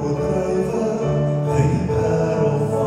Bedrijven, geen berg of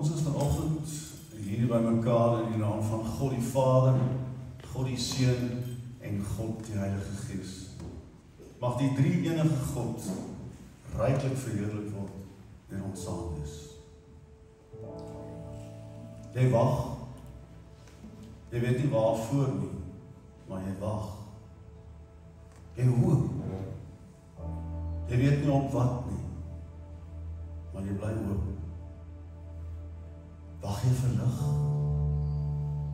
Ons is vanoggend hier by mekaar in die naam van God die Vader, God die Seun en God die Heilige Gees. Mag die drie enige God ryklik verheerlik word deur ons saamwees. Jy wag. Jy weet nie waarvoor nie, maar jy wag. Jy hoop. Jy weet nie op wat nie, maar jy bly hoop. Wag jy vir lig?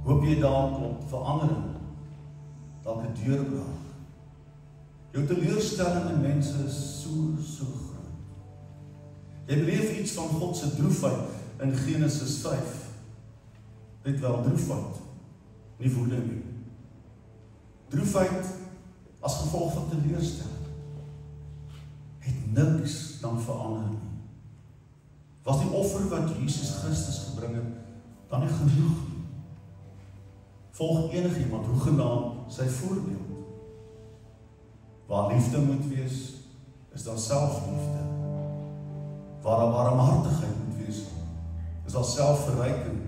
Hoop jy dalk op verandering, dalk 'n deurbraak? Jou teleurstelling in mense is so groot. Jy beleef iets van God se droefheid in Genesis 5. Dit wel droefheid, nie woede nie. Droefheid as gevolg van teleurstelling. Het niks dan verander nie. Was die offer wat Jesus Christus gebring het, dan nie genoeg nie? Volg enigiemand hoegenaamd sy voorbeeld. Waar liefde moet wees, is daar selfliefde. Waar daar barmhartigheid moet wees, is daar selfverryking.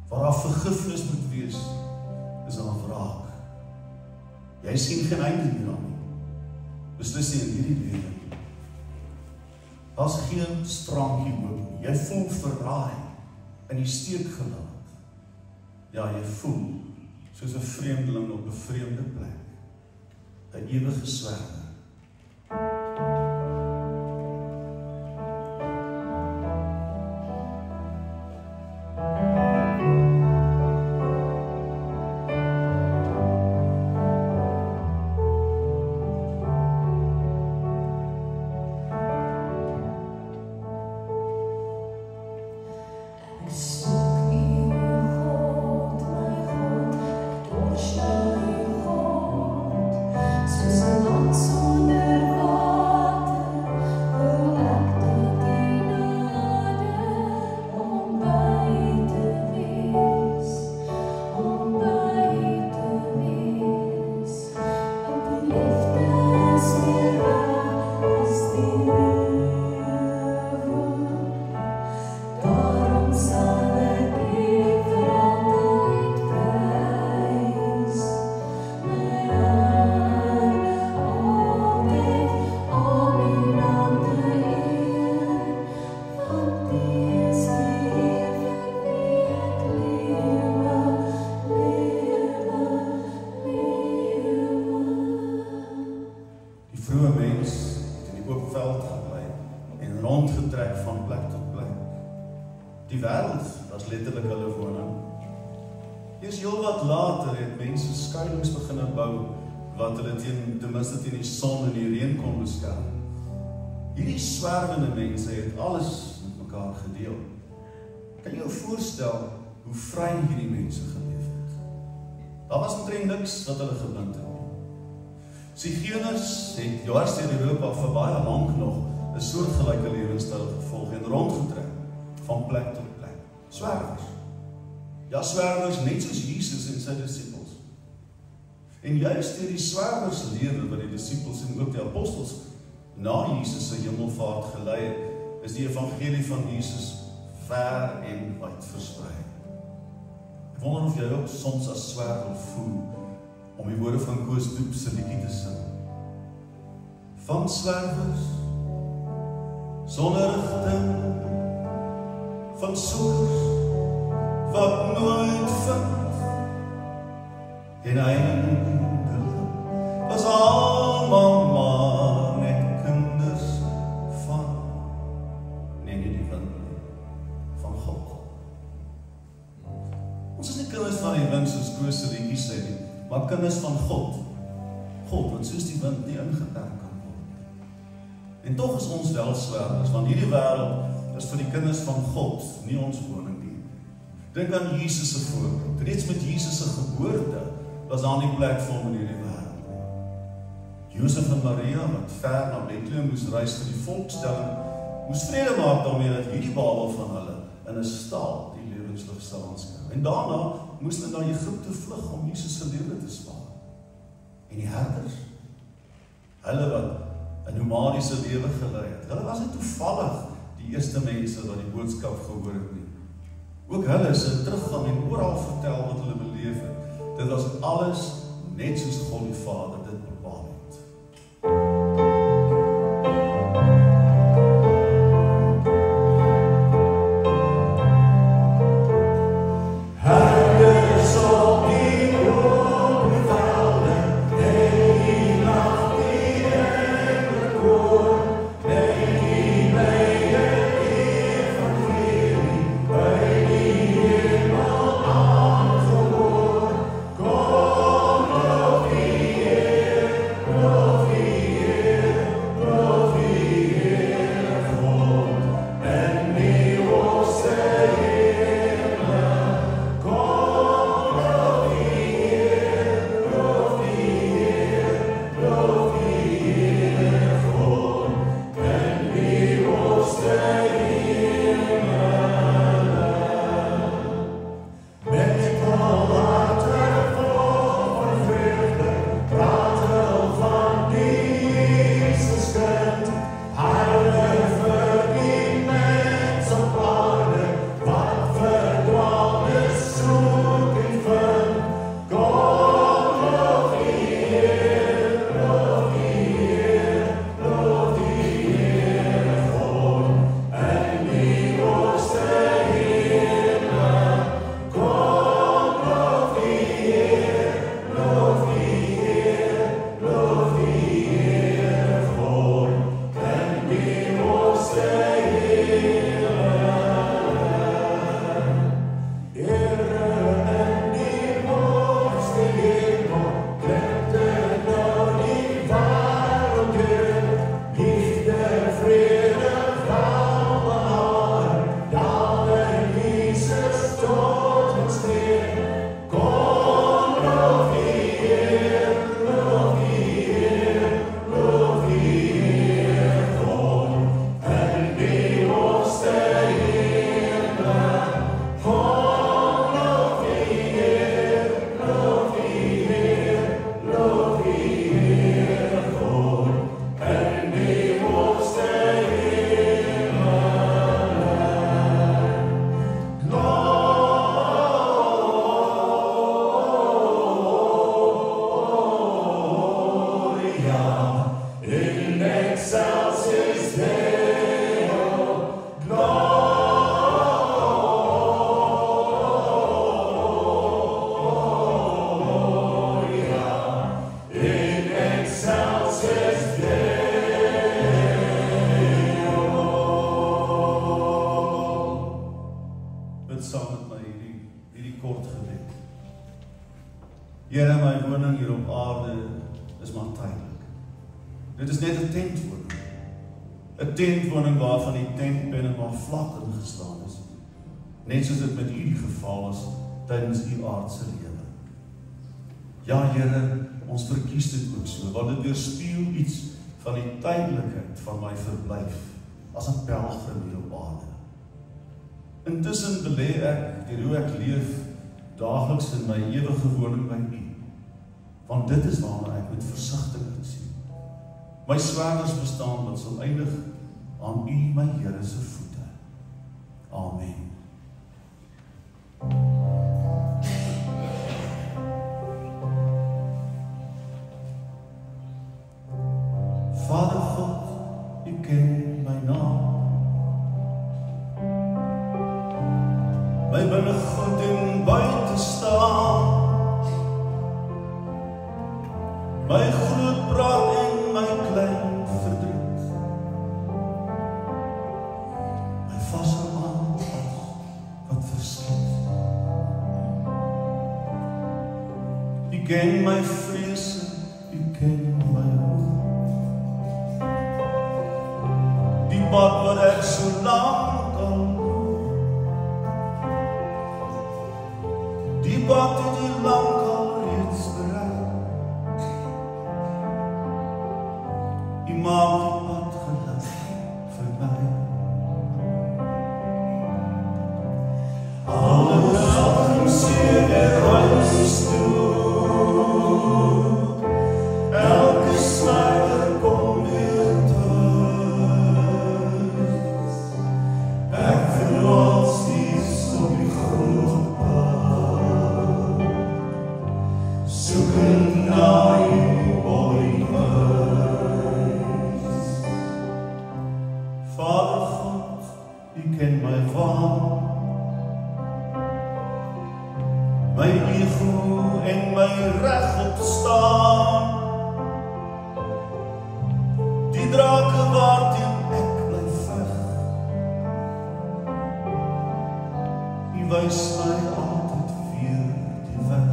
Waar daar vergifnis moet wees, is daar wraak. Jy sien geen einde hieraan nie. Beslis nie in hierdie lewe. Daar's geen strankie hoop nie. Jy voel verraai, in die steek gelaat. Ja, jy voel soos 'n vreemdeling op 'n vreemde plek. 'n ewige swerwer. Die wêreld was letterlik hulle woning. Eers heel wat later het mense skuilings begin bou wat hulle ten minste teen die son en die reën kon beskerm. Hierdie swerwende mense het alles met mekaar gedeel. Kan jy jou voorstel hoe vry hierdie mense geleef het? Daar was omtrent niks wat hulle gebind het nie. Sigeners het dwars deur Europa vir baie lank nog 'n soortgelyke lewenstyl gevolg en rondgetrek van plek tot plek. Swerwers. Ja, swerwers net soos Jesus en sy disippels. En juist deur die swerwers lewe wat die disippels en ook die apostels na Jesus se hemelvaart gelei het, is die evangelie van Jesus ver en wyd versprei. Ek wonder of jy ook soms as swerwer voel om die woorde van Koos Doep se liedjie te sing. Van swerwers sonder rigting, van soekers wat nooit vind, en eindelik was almal maar net kinders van, nee nie die wind nie, van God. Ons is nie kinders van die wind soos Koos se liedjie sê nie, maar kinders van God. God wat soos die wind nie ingeperk kan word. En tog is ons wel swerwers, want hierdie wêreld is vir die kinders van God, nie ons woning nie. Dink aan Jesus se voorbeeld. Reeds met Jesus se geboorte was daar nie plek vir hom in hierdie wêreld. Josef en Maria, wat ver na Bethlehem moes reis vir die volkstelling, moes vrede maak daarmee dat hierdie babel van hulle in 'n stal die lewenslig sal aanskou. En daarna moes hulle na Egipte vlug om Jesus se lewe te spaar. En die herders, hulle wat 'n nomadiese lewe gelei het, hulle was nie toevallig die eerste mense wat die boodskap gehoor het nie. Ook hulle sal teruggaan en oral vertel wat hulle beleef het. Dit was alles net soos God die Vader dit bepaal het. Here, my woning hier op aarde is maar tydelik. Dit is net 'n tentwoning. 'n Tentwoning waarvan die tentpenne maar vlak ingeslaan is. Net soos dit met u die geval is tydens u aardse lewe. Ja, Here, ons verkies dit ook so, want dit weerspieël iets van die tydelikheid van my verblyf as 'n pelgrim hier op aarde. Intussen belê ek deur hoe ek leef daagliks in my ewige woning by u. Want dit is waarna ek met versigtigheid sien. My swerders bestaan wat sal eindig aan u, my Here se voete. Amen. Vader God, u ken my naam. My binne goed en buite staan. My groot praat en my klein verdriet. My vaste aan wat verskiet. U ken my vrese, u ken my hoop. Die pad wat ek so lank al loop. Die pad het u lank al reeds bereik. U maak die pad gelig vir my. Alle saam seer en huis toe. Elke slyter kom weer thuis. Ek verloor steeds op die grond. my ego en my reg op te staan. Die drake waarteen ek bly veg, die wys my altyd weer die weg.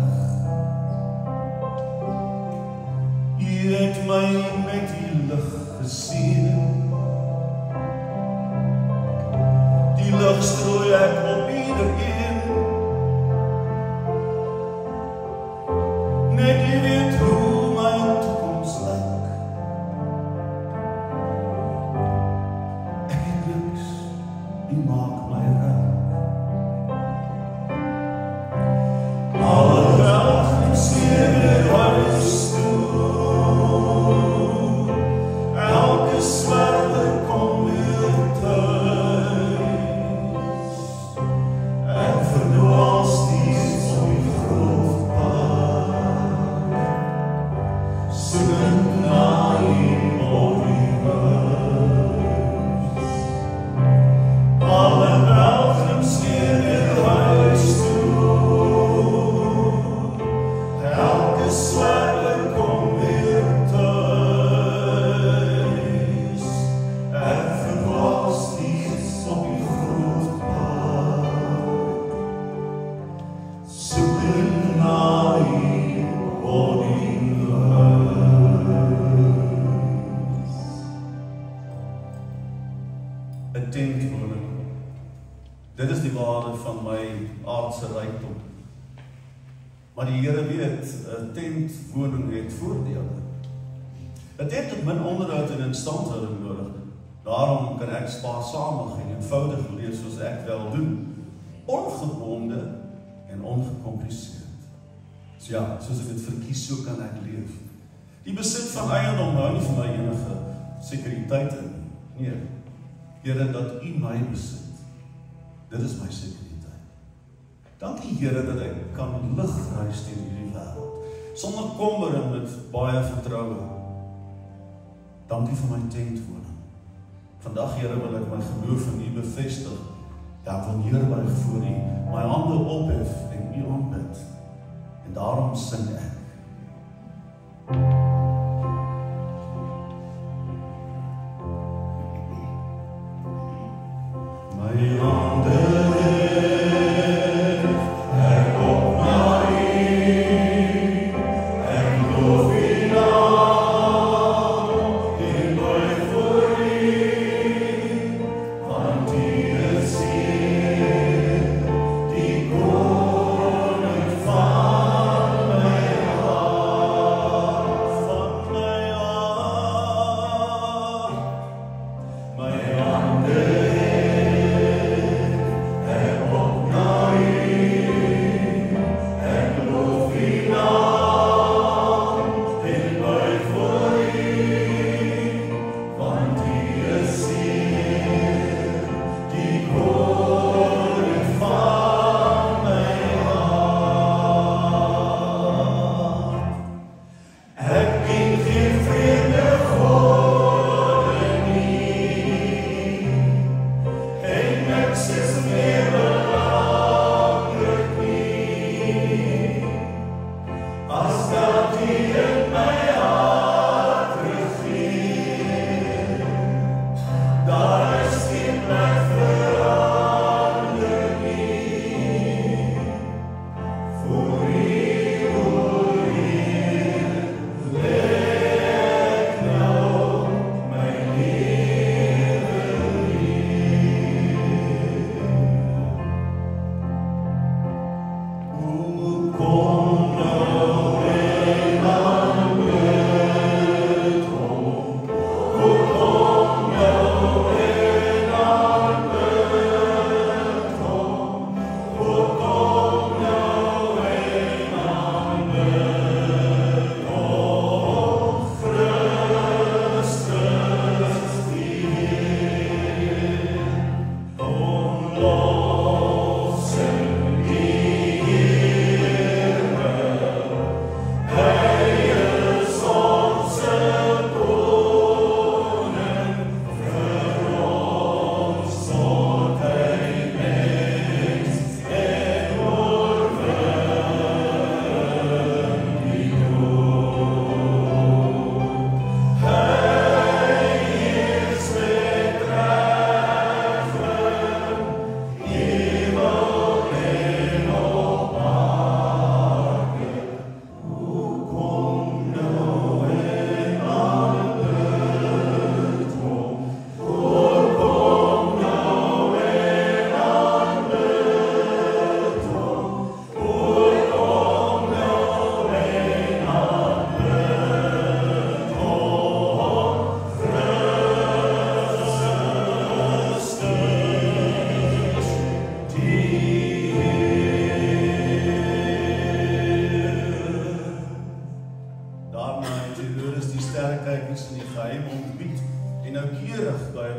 Die het my met die lig gesien, die lig strooi ek op iedereen. Net jy weet hoe my toekoms lyk. Ek het niks, die maak my rijk. Alle geld en seer huis toe, elke swerwe kom weer thuis. Ek verdwaal steeds op die groot pad, soekend na die mooie huis. Alle pelgrims keer weer huis toe, elke swerwe kom weer thuis. Ek verdwaal steeds op die groot pad, soekend na die mooie huis. 'n tentwoning. Dit is die waarde van my aardse rykdom. Maar die Here weet, 'n tentwoning het voordele. 'n tent het min onderhoud en instandhouding nodig. Daarom kan ek spaarsamig en eenvoudig leef soos ek wel doen. Ongebonde en ongekompliseerd. So ja, soos ek dit verkies, so kan ek leef. Die besit van eiendom hou nie vir my enige sekuriteit in. Nee, Here, dat U my besit. Dit is my sekuriteit. Dankie Here dat ek kan lig reis deur hierdie wêreld, sonder kommer en met baie vertroue. Dankie vir my tentwoning. Vandag Here wil ek my geloof in U bevestig. Ja, ek wil neerbuig voor U, my hande ophef en U aanbid. En daarom sing ek. My hande hef ek op na U, ek loof U naam, en buig voor U, want U is hier, die koning van my hart.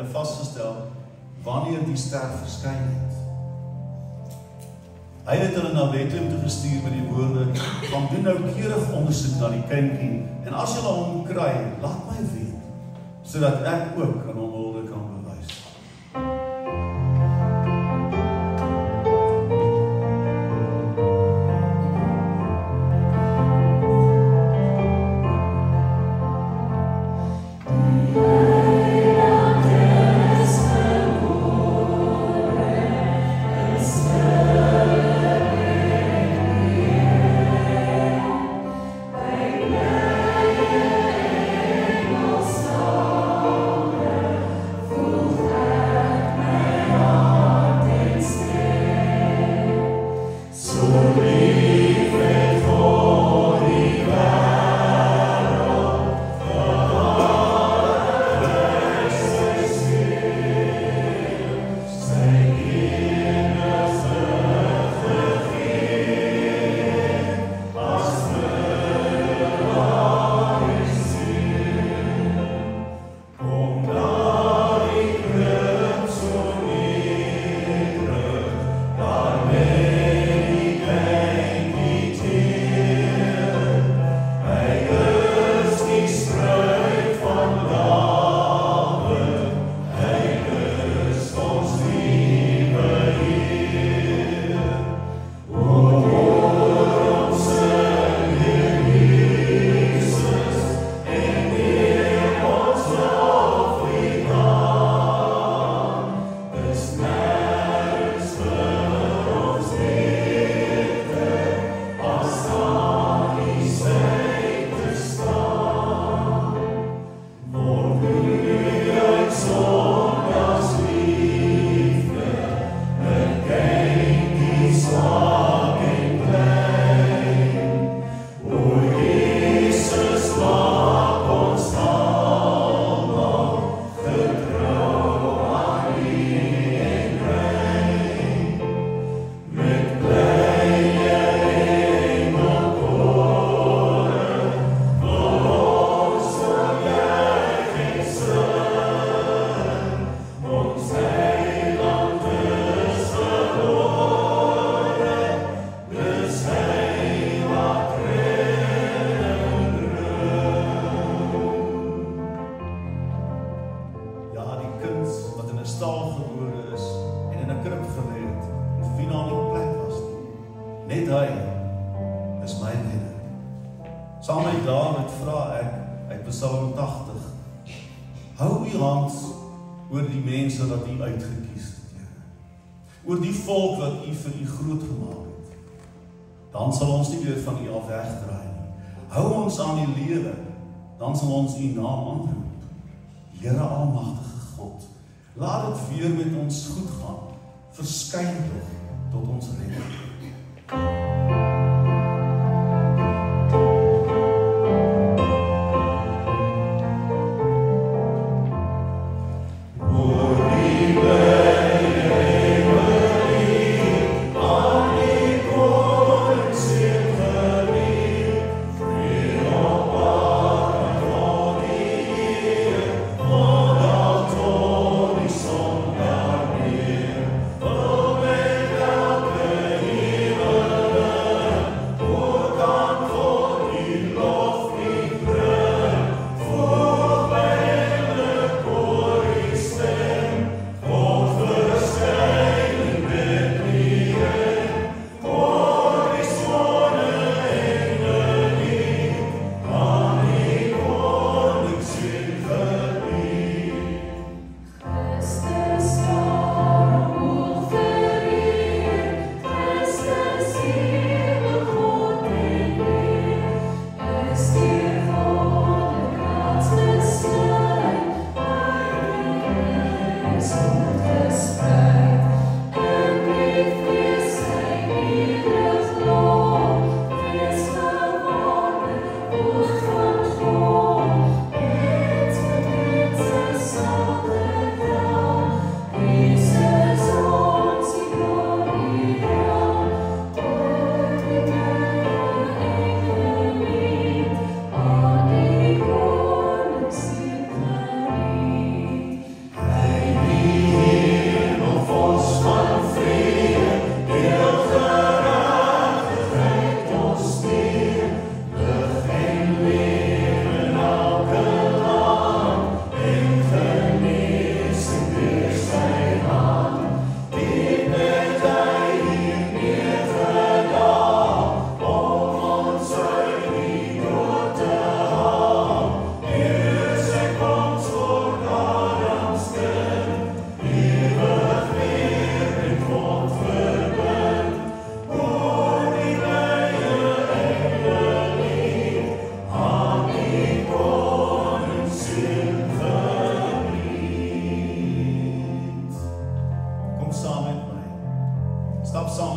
hulle vasgestel wanneer die ster verskyn het. Hy het hulle na Bethlehem toe gestuur met die woorde: "Gaan doen noukeurig ondersoek na die kindjie en as julle hom kry, laat my weet, sodat ek ook aan hom hulde kan bewys." Net hy is my redder. Saam met Dawid vra ek uit Psalm 80: Hou u hand oor die mense wat u uitgekies het, Here. Oor die volk wat u vir u groot gemaak het. Dan sal ons nie weer van u af wegdraai nie. Hou ons aan die lewe, dan sal ons u naam aanroep. Here almagtige God, laat dit weer met ons goed gaan. Verskyn tog tot ons redder. Elke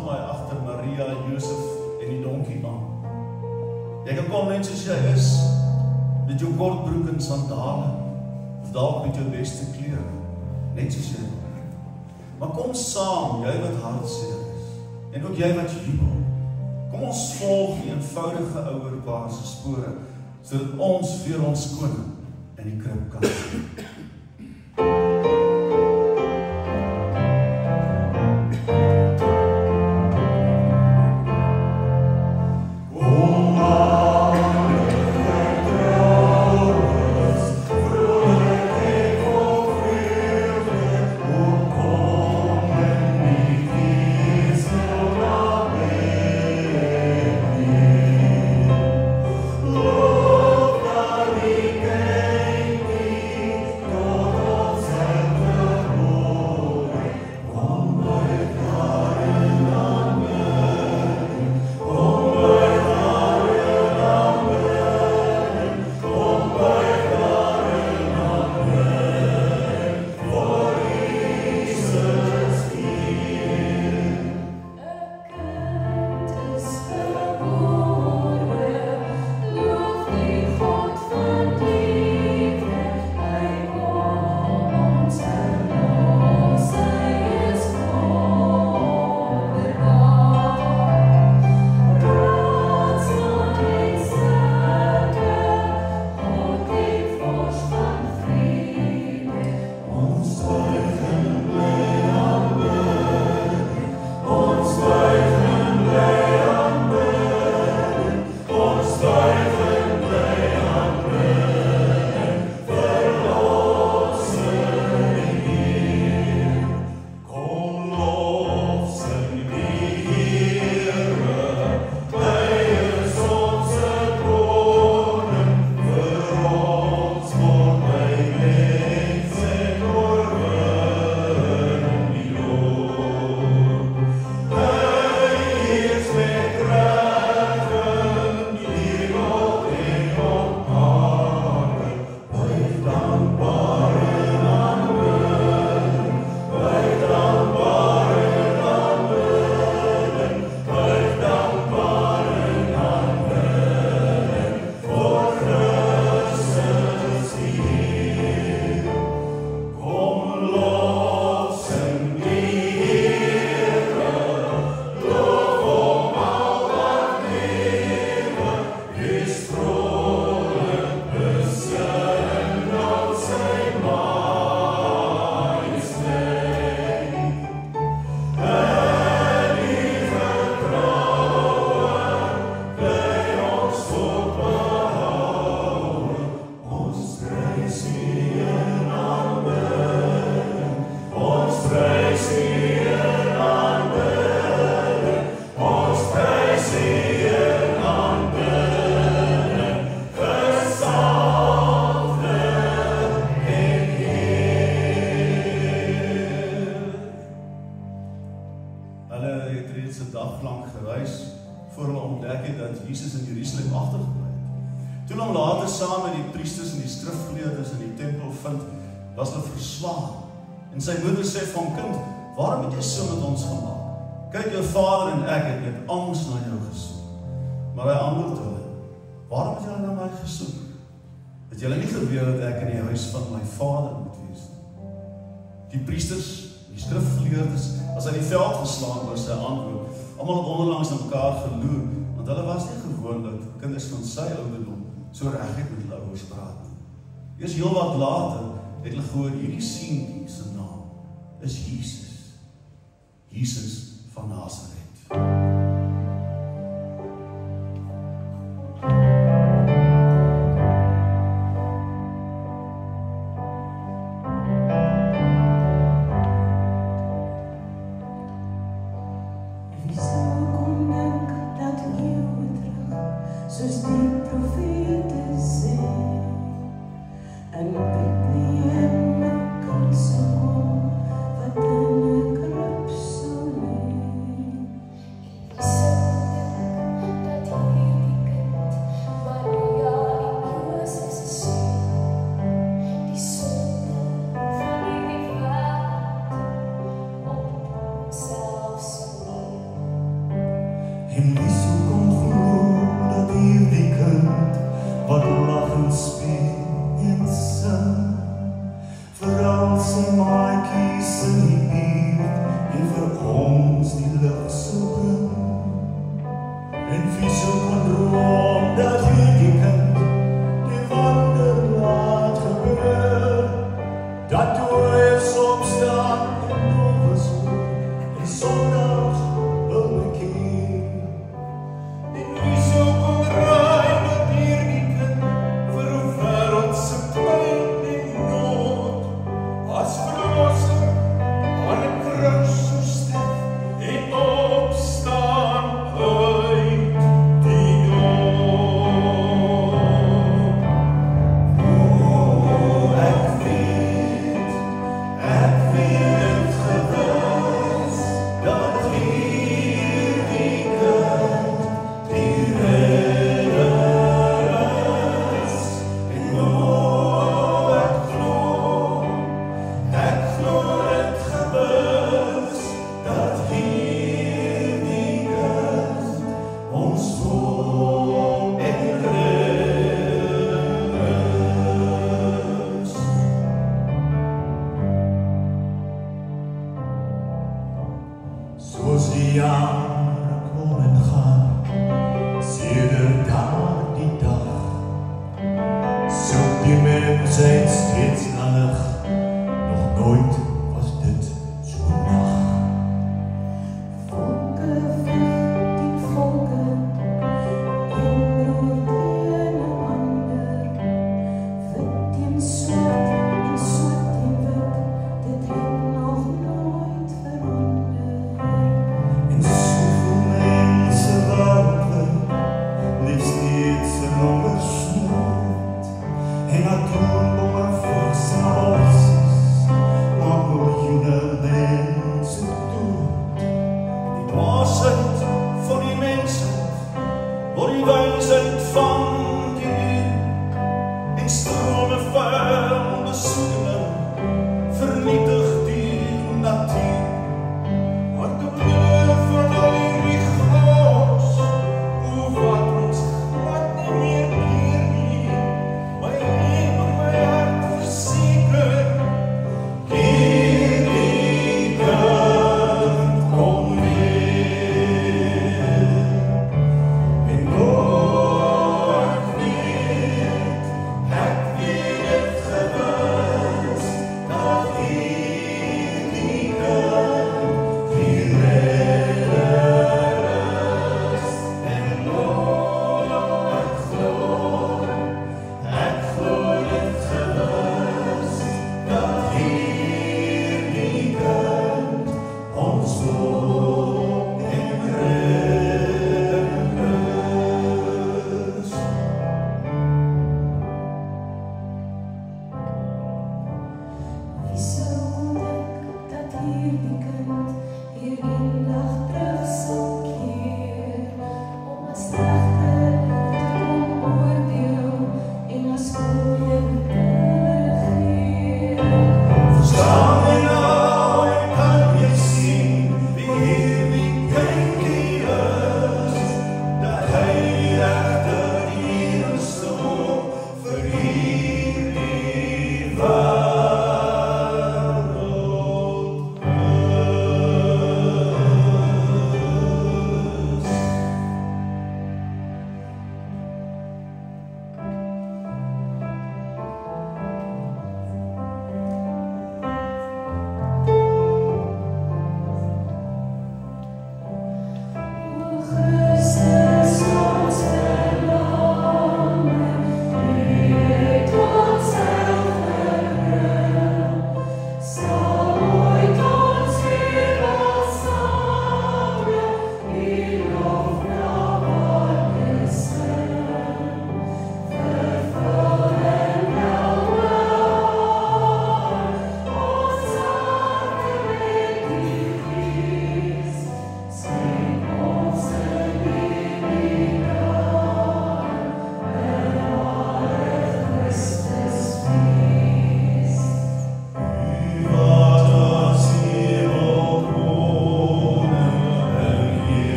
saam met my agter Maria, Josef en die donkie aan. Jy kan kom net soos jy is, met jou kortbroek en sandale, of dalk met jou beste klere, net soos jy. Maar kom saam, jy wat hartseer is, en ook jy wat jubel. Kom ons volg die eenvoudige ouerpaar se spore, sodat ons weer ons koning in die krib kan sien. En sy moeder sê van kind, waarom het jy so met ons gemaak? Kyk, jou vader en ek het met angs na jou gesoek. Maar hy antwoord hulle, waarom het julle na my gesoek? Het julle nie geweet dat ek in die huis van my vader moet wees? Die priesters, die skrifgeleerdes, as hy die veld geslaan oor sy antwoord, almal het onderlangs na mekaar geloer, want hulle was nie gewoon dat kinders van sy ouderdom so reguit met hulle ouers praat nie. Eers heel wat later het hulle gehoor, hierdie seentjie se naam is Jesus. Jesus van Nasaret. En wie sou kon glo dat hierdie kind wat lag en speel en sing, vir al sy maatjies in die buurt en vir ons die lig sou bring. En wie sou kon droom dat hierdie kind die wonder laat gebeur, dat dooie soms staan en novels hoor en sondags wil bekeer. En wie sou kon raai dat hierdie kind vir 'n wêreldse pyn en nood as verlosser aan 'n kruis sou sterf en opstaan uit die dood. O, ek weet het gewis dat hierdie kind die redder is. En o, ek glo het gewis dat hierdie kind ons volk en redder is. Soos die jare kom en gaan, sedert daardie dag, soek die mensheid steeds na lig, nog nooit was dit so nag. Volke vlug die volke, een roer teen 'n ander, wit teen swart en swart teen wit, dit het nog nooit verander. En soveel mense wêreldwyd leef steeds in hongersnood, en atoombomme volgens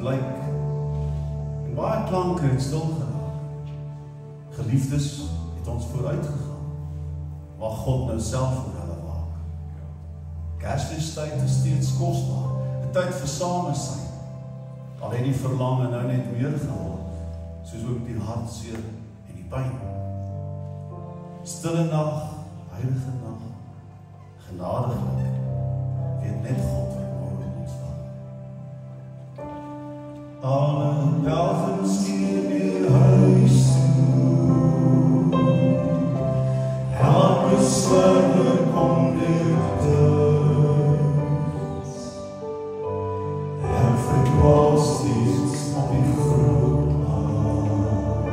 verblyk. En baie klanke het stil geraak. Geliefdes het ons vooruit gegaan, waar God nou self vir hulle waak. Kersfeestyd is steeds kosbaar, 'n tyd vir samesyn. Al het die verlange nou net meer geword, soos ook die hartseer en die pyn. Stille nag, heilige nag, genadiglik, weet net God wat môre ons wag. Alle pelgrims keer weer huis toe, elke swerwer kom weer thuis, en verdwaal steeds op die groot aard,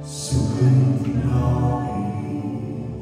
soekend na die woning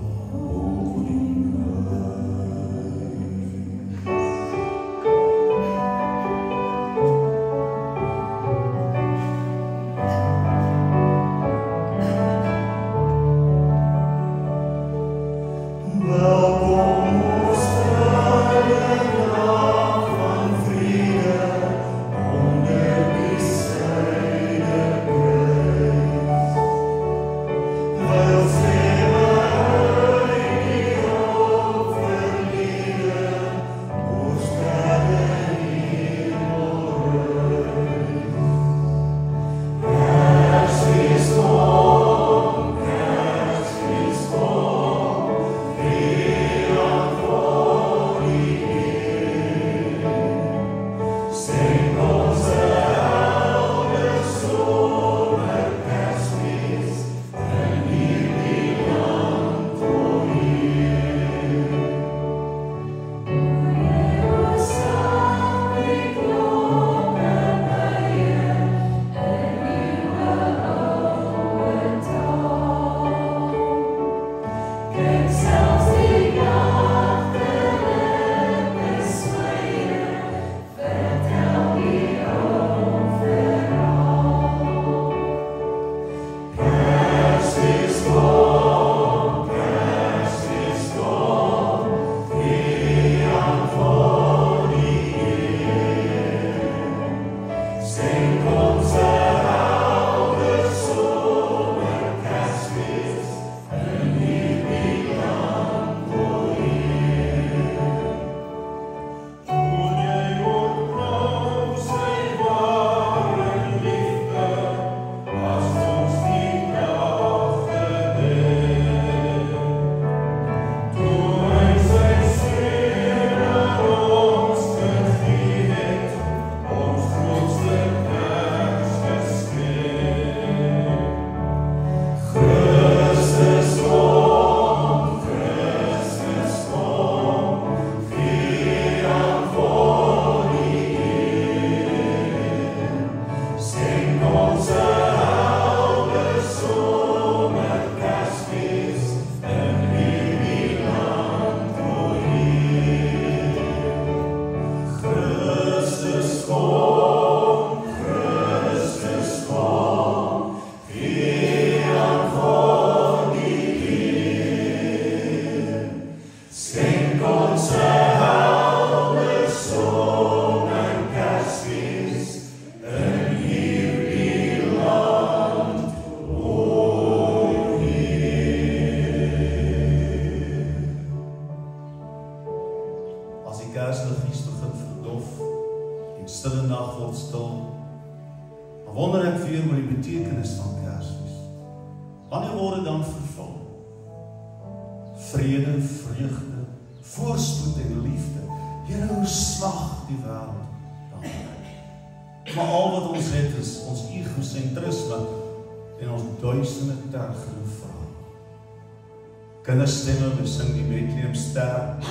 Kinderstemme besing die Bethlehem-ster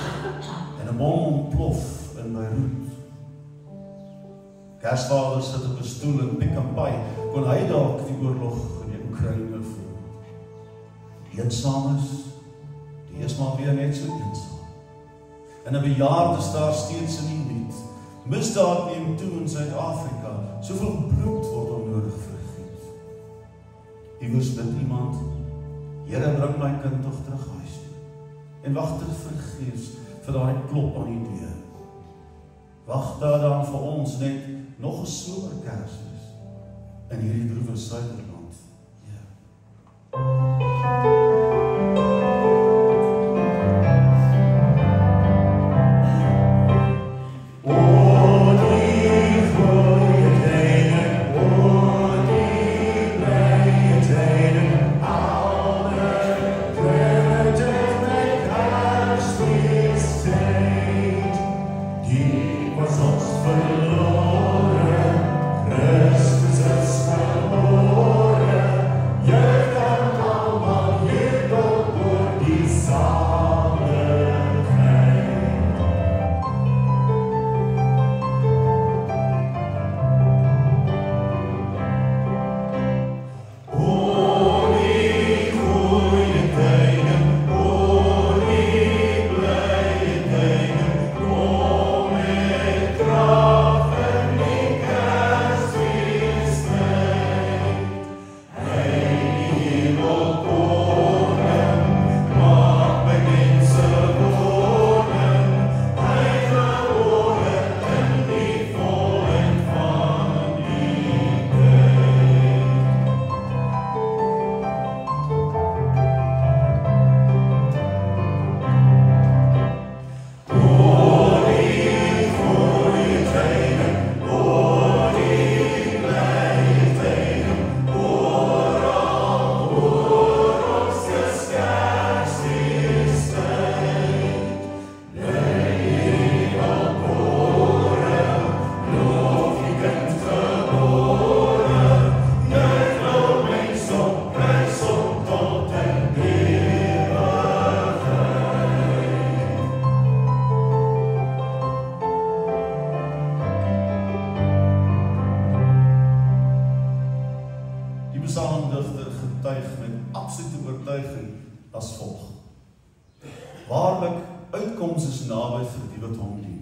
en 'n bom ontplof in Beirut. Kersvader sit op 'n stoel in Pick n Pay, kon hy dalk die oorlog in die Oekraïne voel. Eensaam is maar weer net so eensaam. En 'n bejaarde staar steeds in die net. Misdaad neem toe in Suid-Afrika, soveel bloed word onnodig vergiet. Iewers bid iemand, Here, bring my kind tog terug huis toe. En wag ter vergeefs vir daai klop aan die deur. Wag daar dan vir ons net nog 'n somerkersfees in hierdie droewe Suiderland. Ja. Psalmdigter getuig met absolute oortuiging as volg: Waarlik, uitkoms is naby vir die wat hom dien.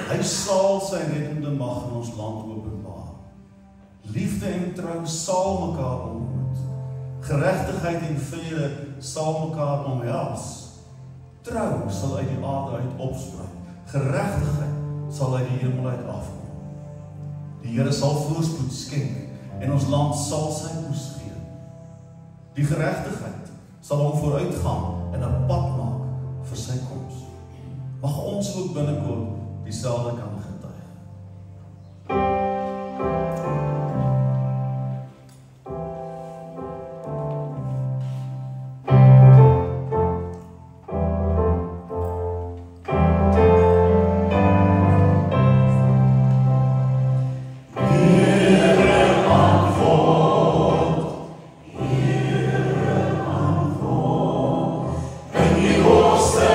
Hy sal sy reddende mag in ons land openbaar. Liefde en trou sal mekaar ontmoet. Geregtigheid en vrede sal mekaar omhels. Trou sal uit die aarde uit opspruit. Geregtigheid sal uit die hemel uit afkom. Die Here sal voorspoed skenk en ons land sal sy oes gee. Die geregtigheid sal hom vooruitgaan en 'n pad maak vir sy koms. Mag ons ook binnekort dieselfde kan getuig. En die hoogste,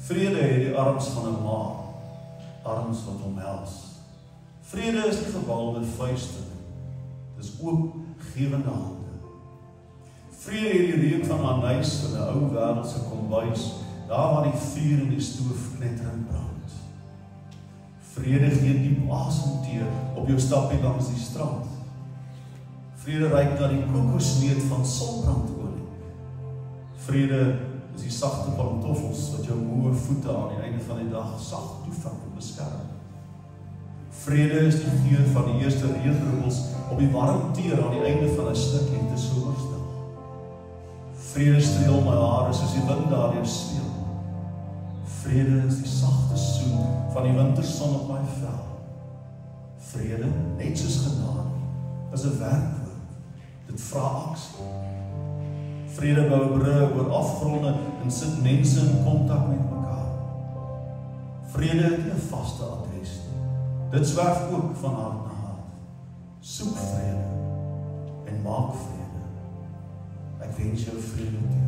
Vrede het die arms van 'n ma, arms wat omhels. Vrede is nie gebalde vuiste nie, dis oopgewende hande. Vrede het die reuk van anys in 'n ou wêreldse kombuis, daar waar die vuur in die stoof knetterend brand. Vrede gee diep asemteer op jou stappie langs die strand. Vrede ruik na die kokosneut van sonbrandolie. Vrede is die sagte pantoffels wat jou moe voete aan die einde van die dag sag toevang en beskerm. Vrede is die geur van die eerste regendruppels op die warm teer aan die einde van 'n stuk lente somersdag. Vrede streel my hare soos die wind daardeur speel. Vrede is die sagte soen van die winterson op my vel. Vrede, net soos genade, is 'n werkwoord. Dit vra aksie. Vrede bou brûe oor afgronde en sit mense in kontak met mekaar. Vrede het nie 'n vaste adres nie. Dit zwerf ook van hart na hart. Soek vrede en maak vrede. Ek wens jou vrede toe.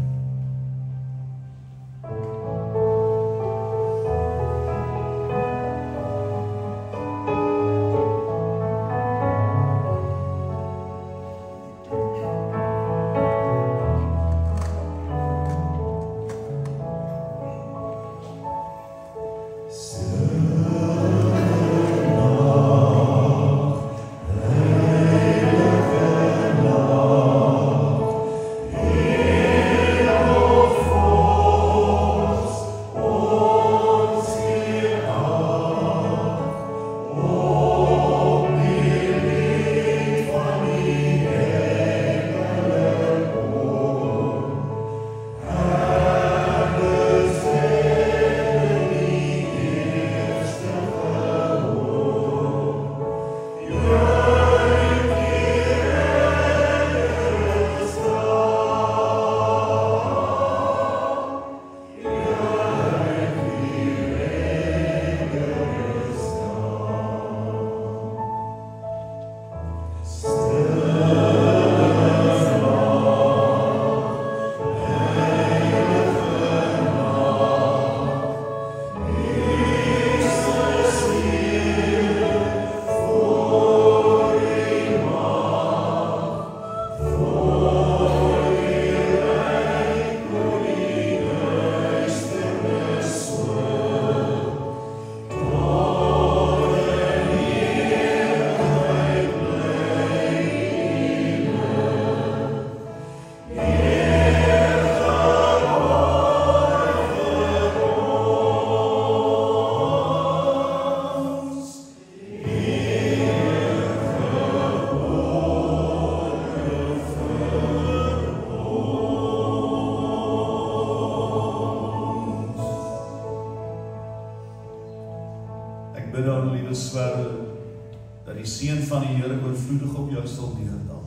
Dat die seën van die Here oorvloedig op jou sal neerdal.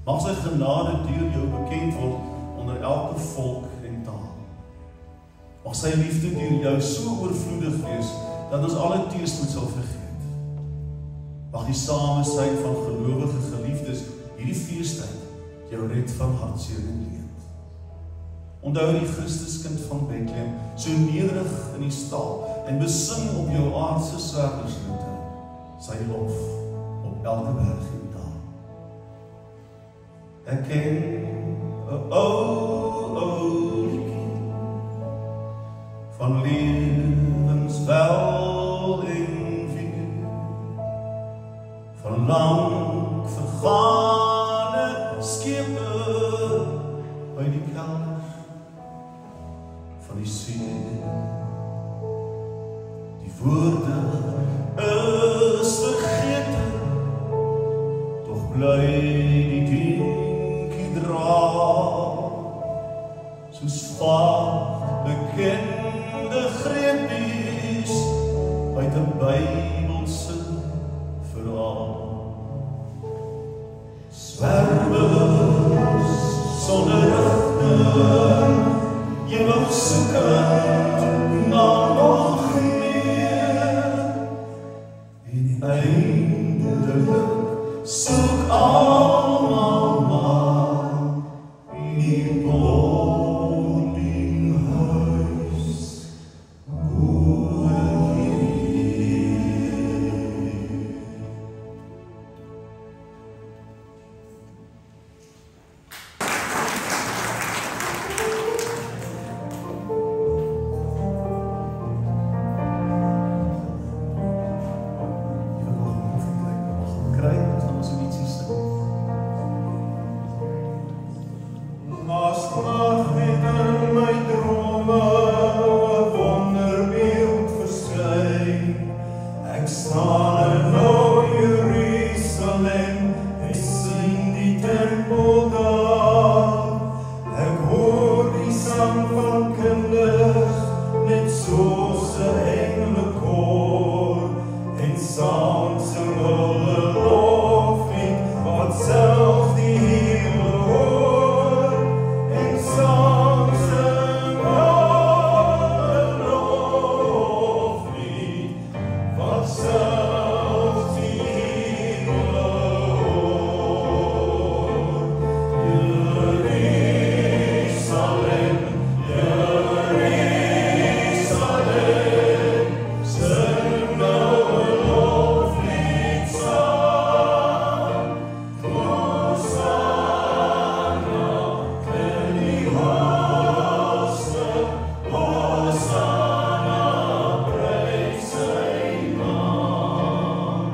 Mag sy genade deur jou bekend word onder elke volk en taal. Mag sy liefde deur jou so oorvloedig wees dat ons alle teëspoed sal vergeet. Mag die samesyn van gelowige geliefdes hierdie feestyd jou red van hartseer en leed. Onthou die Christuskind van Bethlehem so nederig in die stal en besing op jou aardse swerdersroete sy lof op elke berg en dal. Ek ken 'n ou liedjie van lewensveld en vuur, van lang vergane skepe by die kelders van die see. Die woorde is vergete, toch bly die dinkie dra, soos vaag bekende greepies uit 'n Bybelse verhaal. Zwervers sonder rigting, ewig soekend na nog meer, en eindelik soek almal maar die woning huis. kinders net soos 'n engelekoor en saam sing hulle loflied wat selfs die hemel hoor en saam sing hulle loflied wat selfs die hemel hoor. Jerusalem, Jerusalem, sing nou 'n loflied saam. Hosanna in die hoogste, Hosanna, prys sy naam.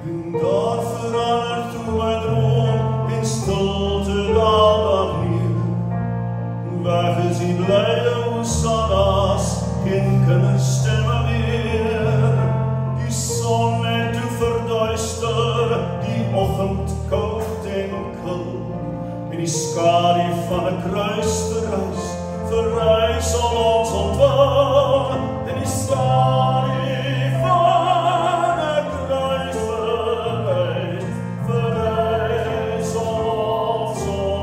En daar verander toe my droom en stilte daal daar neer. Weg is die blye hosanna's, geen kinderstemme meer. Die son het toe verduister, die oggend koud en kil. En die skadu van 'n kruis verrys om ons ontwil. En die skadu van 'n kruis verrys om ons ontwil.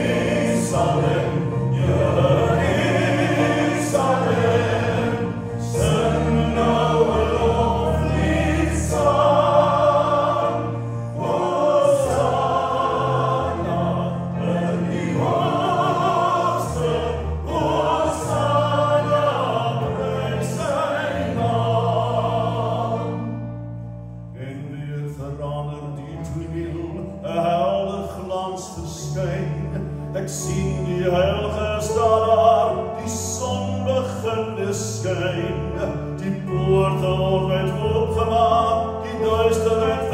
Jerusalem, Jerusalem, sing nou 'n loflied saam. Hosanna in die hoogste, Hosanna, prys sy naam. En weer verander die toneel, 'n helder glans verskyn. Ek sien die heiliges daar, die son begin weer skyn. Die poorte word oopgemaak, die duisterheid